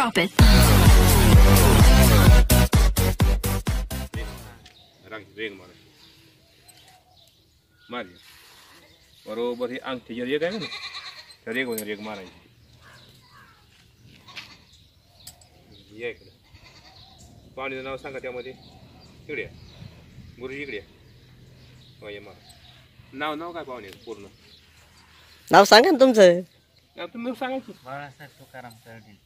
Drop it. वेग मार मारी बरोबर हे अंगठीच्या रेग आहे ना त्या रेगवर रेग मारायची या इकडे पाणीचं नाव सांगा त्यामध्ये इकडे गुरुजी इकडे या मार नाव काय पाहुणे पूर्ण नाव सांगा ना तुमचं. नाव तुम्ही सांगायचं बाळासाहेब तुकाराम कर्डिले.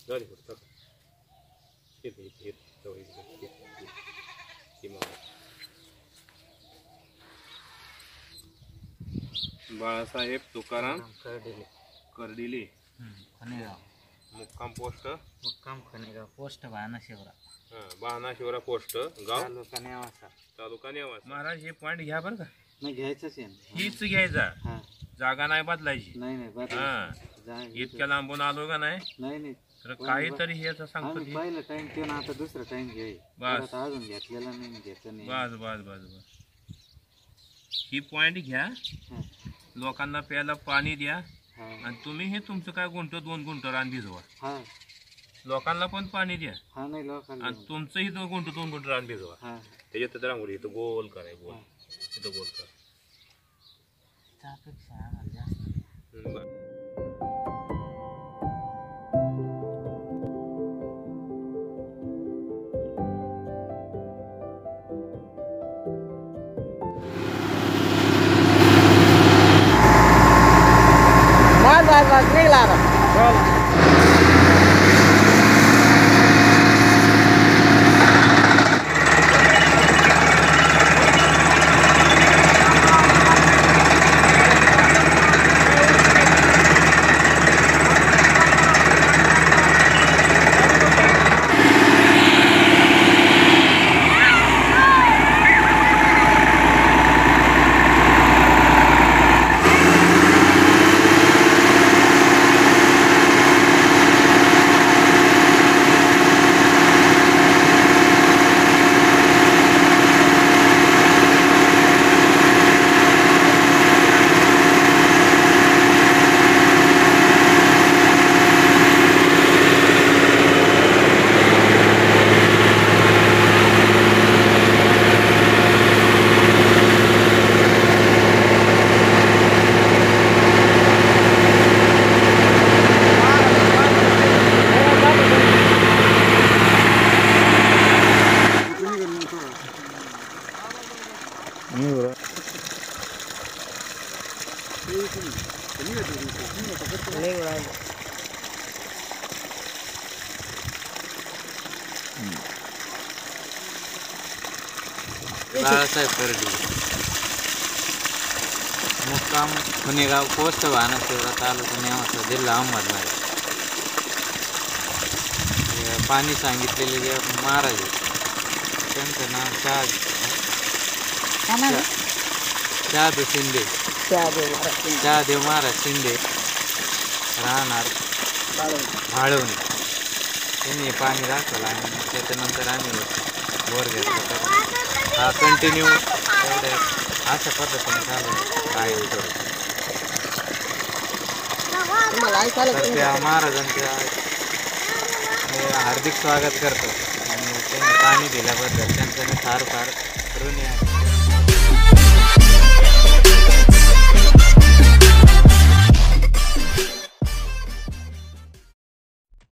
झाली फक्त बाळासाहेब तुकाराम कर्डिले खनेगाव मुक्काम पोस्ट खनेगाव पोस्ट बाणा शिवरा बहाणा शिवरा पोस्ट गाव तालुका नेवासा. तालुका नेवासा. महाराज हे पॉइंट घ्या बरं का नाही घ्यायचंच आहे. हीच घ्यायचा हा जागा नाही बदलायची. नाही हा इतक्या लांबून आलो का नाही नाही तर काहीतरी हे सांगतो आम्ही पहिलं टाइम ठेवून आता दुसरा टाइम घ्याय बस अजून घेतलेला नाही घ्यायचं नाही. बस बस बस बस ही पॉइंट घ्या हा, लोकांना प्यायला पाणी द्या हा, आणि तुम्ही हे तुमचं काय गुंट 2 गुंट रान भिजवा हा लोकांना पण पाणी द्या हा नाही लोकांना आणि तुमचंही 2 गुंट 2 गुंट रान भिजवा हा त्याच्यात रांगोळी इथं गोल कराय गोल इथं गोल कर त्यापेक्षा आम्हाला जास्त बरं. बस निघला आता. बाळासाहेब कर्डिले मुक्काम खनेगाव पोस्ट बाणा शिवरा तालुका नेवासा जिल्हा अहमदनगर. पाणी सांगितलेले जे महाराज त्यांचं नाव शहादेव शिंदे शहादेव महाराज शिंदे राहणार भाळवणी त्यांनी पाणी दाखवलं आणि त्याच्यानंतर आम्ही वर घेतला. हा कंटिन्यू एवढ्या अशा पद्धतीने चालू काय तर त्या महाराजांच्या हार्दिक स्वागत करतो आणि त्यांनी पाणी दिल्याबद्दल त्यांचं मी फार ऋणी आहे.